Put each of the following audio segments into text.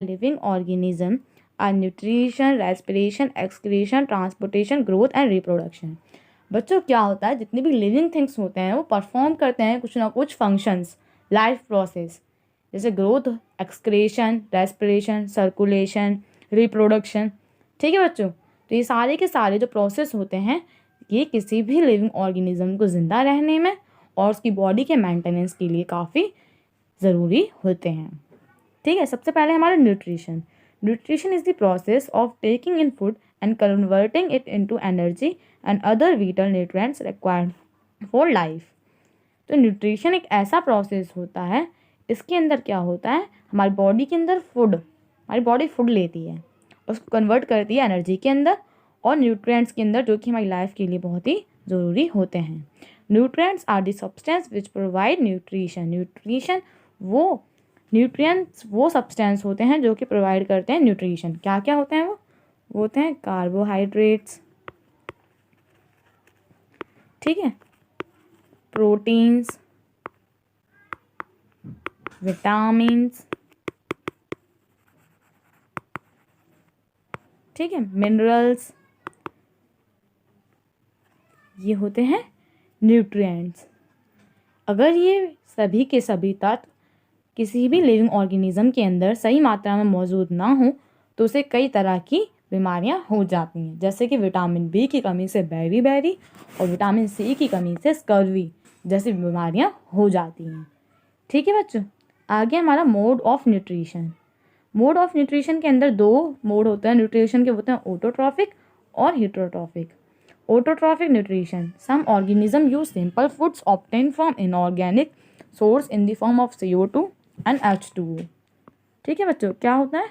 living organism are nutrition, respiration, excretion, transportation, growth and reproduction. बच्चों क्या होता है, जितने भी लिविंग थिंग्स होते हैं वो परफॉर्म करते हैं कुछ ना कुछ फंक्शंस लाइफ प्रोसेस, जैसे growth, excretion, respiration, circulation, reproduction. ठीक है बच्चों, तो ये सारे के सारे जो प्रोसेस होते हैं ये किसी भी लिविंग ऑर्गेनिज्म को ज़िंदा रहने में और उसकी बॉडी के मेंटेनेंस के लिए काफ़ी ज़रूरी होते हैं। ठीक है, सबसे पहले हमारा nutrition. Nutrition is the process of taking in food and converting it into energy and other whittle nutrients required for life. तो न्यूट्रिशन एक ऐसा प्रोसेस होता है, इसके अंदर क्या होता है, हमारी बॉडी के अंदर हमारी बॉडी फूड लेती है, उसको कन्वर्ट करती है एनर्जी के अंदर और न्यूट्रिएंट्स के अंदर, जो कि हमारी लाइफ के लिए बहुत ही ज़रूरी होते हैं। Nutrients are the substance which provide nutrition. Nutrients वो सब्सटेंस होते हैं जो कि प्रोवाइड करते हैं न्यूट्रिशन। क्या क्या होते हैं वो होते हैं कार्बोहाइड्रेट्स, ठीक है, प्रोटीन्स, विटामिन्स, ठीक है, मिनरल्स, ये होते हैं न्यूट्रिएंट्स। अगर ये सभी के सभी तत्व किसी भी लिविंग ऑर्गेनिज्म के अंदर सही मात्रा में मौजूद ना हो तो उसे कई तरह की बीमारियां हो जाती हैं, जैसे कि विटामिन बी की कमी से बेरी और विटामिन सी की कमी से स्कर्वी जैसी बीमारियां हो जाती हैं। ठीक है बच्चों, आगे हमारा mode of nutrition. Mode of nutrition के अंदर दो मोड होते हैं न्यूट्रिशन के, होते हैं ऑटोट्रॉफिक और heterotrophic. Autotrophic nutrition, some organism use simple foods obtain from inorganic source in the form of CO2 and H2O। ठीक है बच्चों, क्या होता है,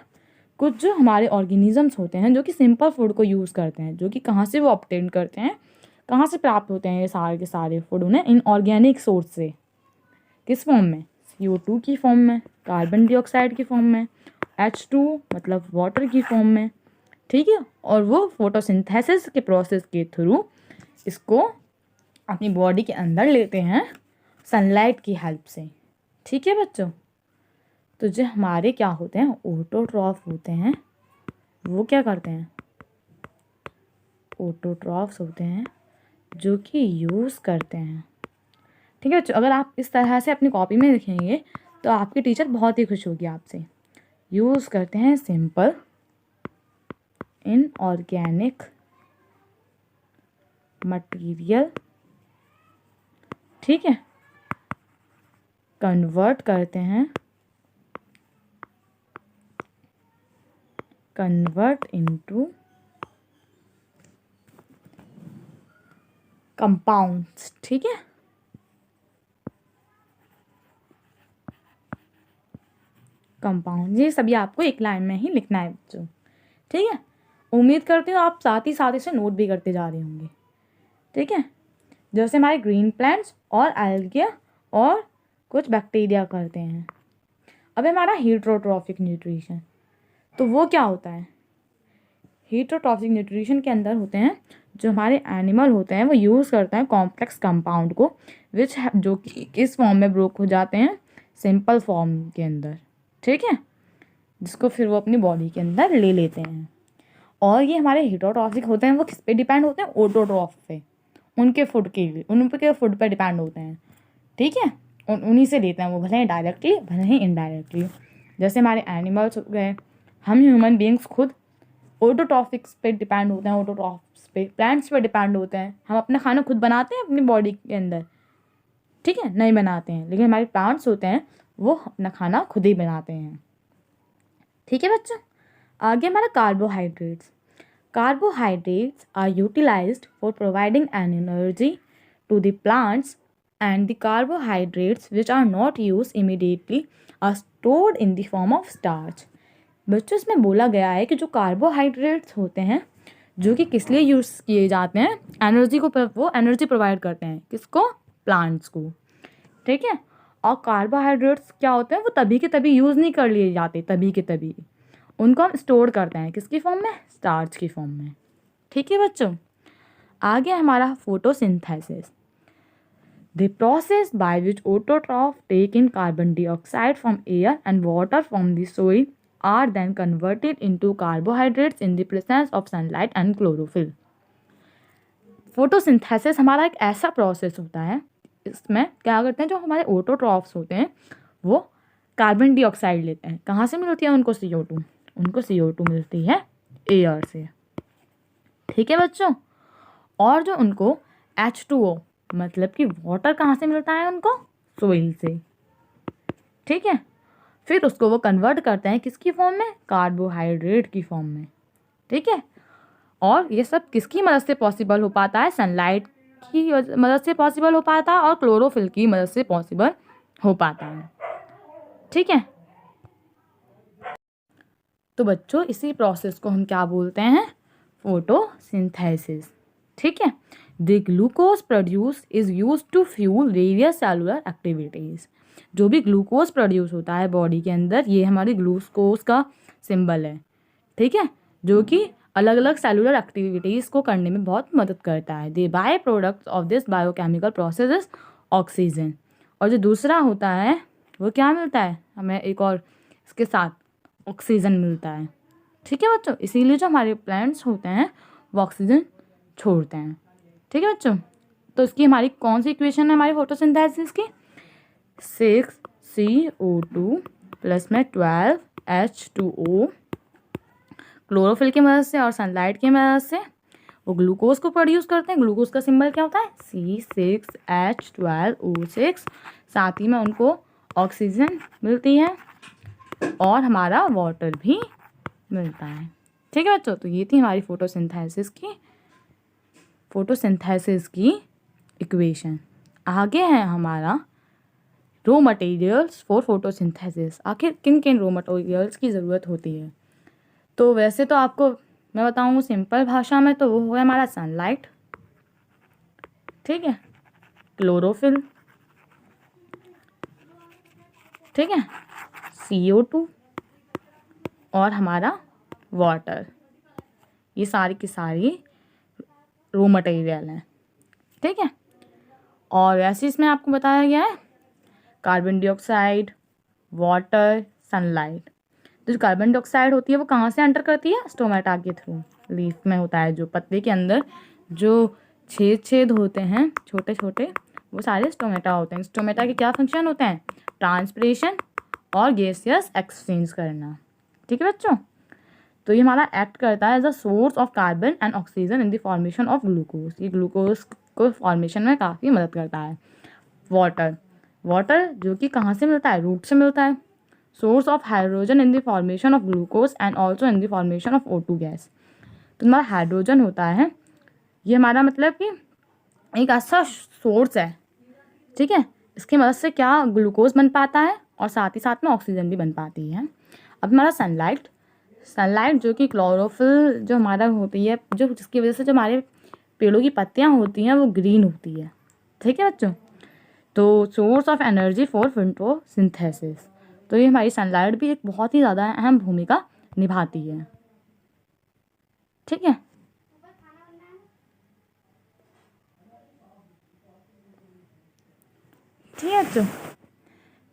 कुछ जो हमारे ऑर्गेनिजम्स होते हैं जो कि सिंपल फूड को यूज़ करते हैं, जो कि कहाँ से वो ऑब्टेन करते हैं, कहाँ से प्राप्त होते हैं ये सारे के सारे फूड उन्हें इनऑर्गेनिक सोर्स से। किस फॉर्म में, CO2 की फॉर्म में, कार्बन डाइऑक्साइड की फॉर्म में, H2O मतलब वाटर की फॉर्म में। ठीक है, और वो फोटोसिंथेसिस के प्रोसेस के थ्रू इसको अपनी बॉडी के अंदर लेते हैं सनलाइट की हेल्प से। ठीक है बच्चों, तो जो हमारे क्या होते हैं ऑटोट्रॉफ होते हैं, वो क्या करते हैं, ऑटोट्रॉफ्स होते हैं जो कि यूज़ करते हैं। ठीक है बच्चों, अगर आप इस तरह से अपनी कॉपी में लिखेंगे तो आपकी टीचर बहुत ही खुश होगी आपसे। यूज़ करते हैं सिंपल इनऑर्गेनिक मटेरियल, ठीक है, कन्वर्ट करते हैं, कन्वर्ट इनटू कंपाउंड्स। ठीक है, कंपाउंड, ये सभी आपको एक लाइन में ही लिखना है बच्चों। ठीक है, उम्मीद करती हूँ आप साथ ही साथ इसे नोट भी करते जा रहे होंगे। ठीक है, जैसे हमारे ग्रीन प्लांट्स और एल्गिया और कुछ बैक्टीरिया करते हैं। अब हमारा हेटेरोट्रॉफिक न्यूट्रिशन, तो वो क्या होता है, हेटेरोट्रॉफिक न्यूट्रिशन के अंदर होते हैं जो हमारे एनिमल होते हैं वो यूज़ करते हैं कॉम्प्लेक्स कंपाउंड को विच जो कि किस फॉर्म में ब्रोक हो जाते हैं, सिंपल फॉर्म के अंदर। ठीक है, जिसको फिर वो अपनी बॉडी के अंदर ले लेते हैं। और ये हमारे हेटेरोट्रॉफिक होते हैं वो किस पे डिपेंड होते हैं, ऑटोट्रॉफ पे, उनके फूड के लिए, उनके फूड पे डिपेंड होते हैं। ठीक है, उन्हीं से लेते हैं वो, भले ही डायरेक्टली भले ही इनडायरेक्टली। जैसे हमारे एनिमल्स हो गए, हम ह्यूमन बींग्स खुद ऑटोट्रॉफिक्स पे डिपेंड होते हैं, ऑटोट्रॉफ्स पे, प्लांट्स पे डिपेंड होते हैं। हम अपना खाना खुद बनाते हैं अपनी बॉडी के अंदर, ठीक है, नहीं बनाते हैं, लेकिन हमारे प्लांट्स होते हैं वो अपना खाना खुद ही बनाते हैं। ठीक है बच्चों, आगे हमारा carbohydrates. Carbohydrates are utilised for providing an energy to the plants and the carbohydrates which are not used immediately are stored in the form of starch। बच्चों इसमें बोला गया है कि जो कार्बोहाइड्रेट्स होते हैं जो कि किस लिए यूज़ किए जाते हैं, एनर्जी को, वो एनर्जी प्रोवाइड करते हैं किसको, प्लांट्स को। ठीक है, और कार्बोहाइड्रेट्स क्या होते हैं वो तभी के तभी यूज़ नहीं कर लिए जाते, तभी के तभी उनको हम स्टोर करते हैं किसकी फॉर्म में, स्टार्च की फॉर्म में। ठीक है बच्चों, आगे हमारा photosynthesis, the process by which autotrophs take in carbon dioxide from air and water from the soil are then converted into carbohydrates in the presence of sunlight and chlorophyll. Photosynthesis हमारा एक ऐसा process होता है, इसमें क्या करते हैं, जो हमारे ऑटोट्रॉफ्स होते हैं वो कार्बन डाइऑक्साइड लेते हैं। कहाँ से मिलती है उनको? CO2। उनको CO2 मिलती है एयर से, ठीक है बच्चों। और जो उनको H2O मतलब कि वाटर कहाँ से मिलता है उनको? सोइल से, ठीक है। फिर उसको वो कन्वर्ट करते हैं किसकी फॉर्म में? कार्बोहाइड्रेट की फॉर्म में, ठीक है। और ये सब किसकी मदद से पॉसिबल हो पाता है? सनलाइट की मदद से पॉसिबल हो पाता है और क्लोरोफिल की मदद से पॉसिबल हो पाता है, ठीक है। तो बच्चों इसी प्रोसेस को हम क्या बोलते हैं? फोटोसिंथेसिस, ठीक है। The glucose produce is use to fuel various cellular activities. जो भी ग्लूकोज प्रोड्यूस होता है बॉडी के अंदर, ये हमारी ग्लूकोज का सिंबल है, ठीक है, जो कि अलग अलग सेलुलर एक्टिविटीज़ को करने में बहुत मदद करता है। The by product of this biochemical process is oxygen. और जो दूसरा होता है वो क्या मिलता है हमें? एक और इसके साथ ऑक्सीजन मिलता है, ठीक है बच्चों। इसीलिए जो हमारे प्लांट्स होते हैं वो ऑक्सीजन छोड़ते हैं, ठीक है बच्चों। तो इसकी हमारी कौन सी इक्वेशन है हमारी फोटोसिंथेसिस की? 6CO2 प्लस में 12H2O क्लोरोफिल की मदद से और सनलाइट की मदद से वो ग्लूकोज को प्रोड्यूस करते हैं। ग्लूकोज का सिंबल क्या होता है? C6H12O6। साथ ही में उनको ऑक्सीजन मिलती है और हमारा वाटर भी मिलता है, ठीक है बच्चों। तो ये थी हमारी फोटोसिंथेसिस की इक्वेशन। आगे है हमारा रॉ मटेरियल्स फॉर फोटोसिंथेसिस। आखिर किन किन रॉ मटेरियल्स की ज़रूरत होती है? तो वैसे तो आपको मैं बताऊँ सिंपल भाषा में, तो वो है हमारा सनलाइट, ठीक है, क्लोरोफिल, ठीक है, CO2 और हमारा वाटर। ये सारी की सारी रॉ मटेरियल हैं, ठीक है। और वैसे इसमें आपको बताया गया है कार्बन डाइऑक्साइड, वाटर, सनलाइट। तो जो कार्बन डाइऑक्साइड होती है वो कहाँ से एंटर करती है? स्टोमेटा के थ्रू। लीफ में होता है, जो पत्ते के अंदर जो छेद होते हैं छोटे छोटे, वो सारे स्टोमेटा होते हैं। स्टोमेटा के क्या फंक्शन होते हैं? ट्रांसपिरेशन और गैसियस एक्सचेंज करना, ठीक है बच्चों। तो ये हमारा एक्ट करता है as a source of carbon and oxygen in the formation of glucose. ये ग्लूकोज को फॉर्मेशन में काफ़ी मदद करता है। वाटर जो कि कहाँ से मिलता है? रूट से मिलता है। Source of hydrogen in the formation of glucose and also in the formation of O2 gas. तो हमारा हाइड्रोजन होता है, ये हमारा मतलब कि एक ऐसा सोर्स है, ठीक है। इसकी मदद से क्या ग्लूकोज बन पाता है और साथ ही साथ में ऑक्सीजन भी बन पाती है। अब हमारा सनलाइट जो कि क्लोरोफिल जो हमारा होती है, जो जिसकी वजह से जो हमारे पेड़ों की पत्तियाँ होती हैं वो ग्रीन होती है, ठीक है बच्चों। तो source of energy for photosynthesis. तो ये हमारी सनलाइट भी एक बहुत ही ज़्यादा अहम भूमिका निभाती है, ठीक है। ठीक है बच्चों,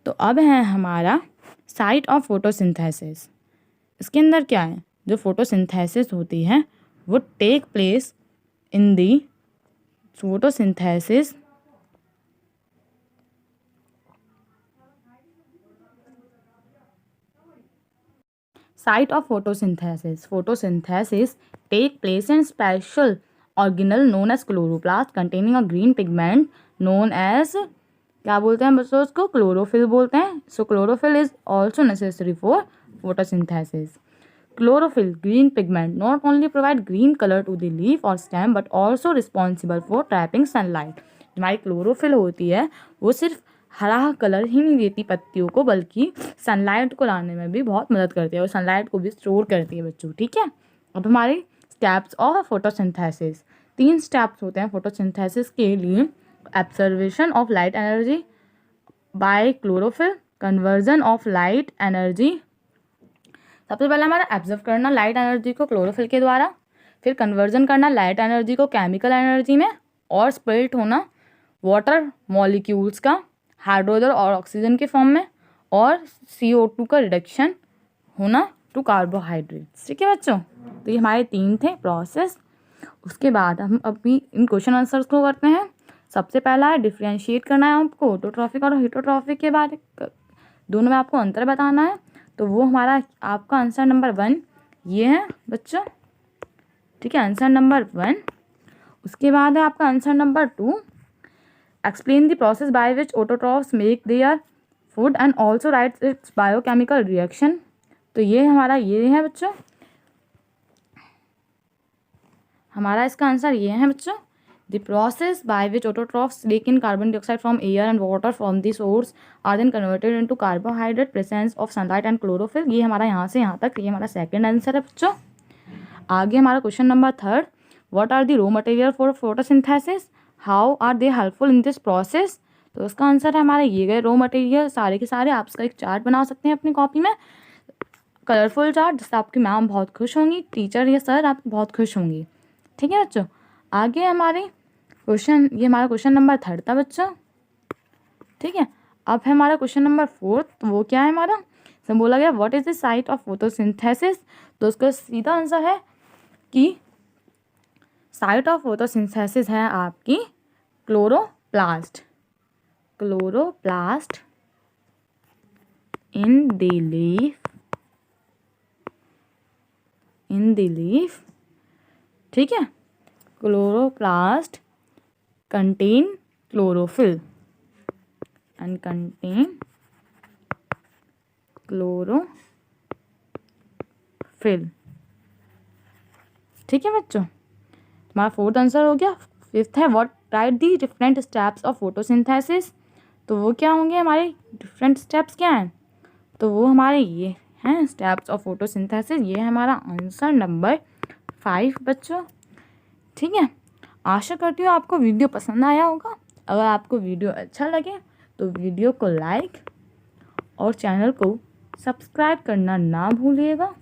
तो अब है हमारा साइट ऑफ फोटोसिंथेसिस। इसके अंदर क्या है? जो फोटोसिंथेसिस होती है वो take place in the photosynthesis site of photosynthesis. Photosynthesis take place in special organelle known as chloroplast containing a green pigment known as क्या बोलते हैं बच्चों? उसको क्लोरोफिल बोलते हैं। So chlorophyll is also necessary for photosynthesis. Chlorophyll, green pigment, not only provide green color to the leaf or stem but also responsible for trapping sunlight. हमारी chlorophyll होती है वो सिर्फ हरा कलर ही नहीं देती पत्तियों को, बल्कि सनलाइट को लाने में भी बहुत मदद करती है और सनलाइट को भी स्टोर करती है बच्चों, ठीक है। अब हमारे स्टेप्स ऑफ फोटोसिंथेसिस, 3 स्टेप्स होते हैं फोटोसिंथेसिस के लिए। Observation of light energy by chlorophyll, conversion of light energy. सबसे पहले हमारा ऑब्जर्व करना लाइट एनर्जी को क्लोरोफिल के द्वारा, फिर कन्वर्जन करना लाइट एनर्जी को केमिकल एनर्जी में, और स्प्लिट होना वाटर मॉलिक्यूल्स का हाइड्रोजन और ऑक्सीजन के फॉर्म में, और CO2 का रिडक्शन होना टू कार्बोहाइड्रेट्स। ठीक है बच्चों, तो ये हमारे 3 थे प्रोसेस। उसके बाद हम अभी इन क्वेश्चन आंसर्स को करते हैं। सबसे पहला है डिफ्रेंशिएट करना है आपको ऑटोट्रॉफिक और हेटरोट्रॉफिक के बारे, दोनों में आपको अंतर बताना है। तो वो हमारा आपका आंसर नंबर 1 ये है बच्चों। ठीक है, आंसर नंबर 1। उसके बाद है आपका answer number 2, explain the process by which autotrophs make their food and also rights it's biochemical reaction. तो ये हमारा ये है बच्चों, हमारा इसका आंसर ये है बच्चों। The process by which autotrophs take in carbon dioxide from air and water from the source are then converted into carbohydrate presence of sunlight and chlorophyll. ये हमारा यहाँ से यहाँ तक ये हमारा सेकंड आंसर है बच्चों। आगे हमारा question number 3, what are the raw material for photosynthesis, how are they helpful in this process. तो उसका आंसर है हमारा ये गए रॉ मटेरियल सारे के सारे। आप इसका एक चार्ट बना सकते हैं अपनी कॉपी में, कलरफुल चार्ट, जिससे आपकी मैम बहुत खुश होंगी, टीचर या सर आप बहुत खुश होंगी। ठीक है बच्चों, आगे हमारे क्वेश्चन, ये हमारा क्वेश्चन नंबर 3 था बच्चों। ठीक है, अब है हमारा क्वेश्चन नंबर 4। तो वो क्या है हमारा, सब बोला गया what is the site of photosynthesis. तो उसका सीधा आंसर है कि साइट ऑफ फोटोसिंथेसिस है आपकी chloroplast, chloroplast in the leaf, in the leaf. ठीक है, chloroplast contain chlorophyll and contain chlorophyll. ठीक है बच्चों, हमारा 4th आंसर हो गया। 5th है what right the different steps of photosynthesis. तो वो क्या होंगे हमारे डिफरेंट स्टेप्स क्या हैं, तो वो हमारे ये हैं स्टेप्स ऑफ फोटोसिंथेसिस। ये है हमारा आंसर नंबर 5 बच्चों। ठीक है, आशा करती हूँ आपको वीडियो पसंद आया होगा। अगर आपको वीडियो अच्छा लगे तो वीडियो को लाइक और चैनल को सब्सक्राइब करना ना भूलिएगा।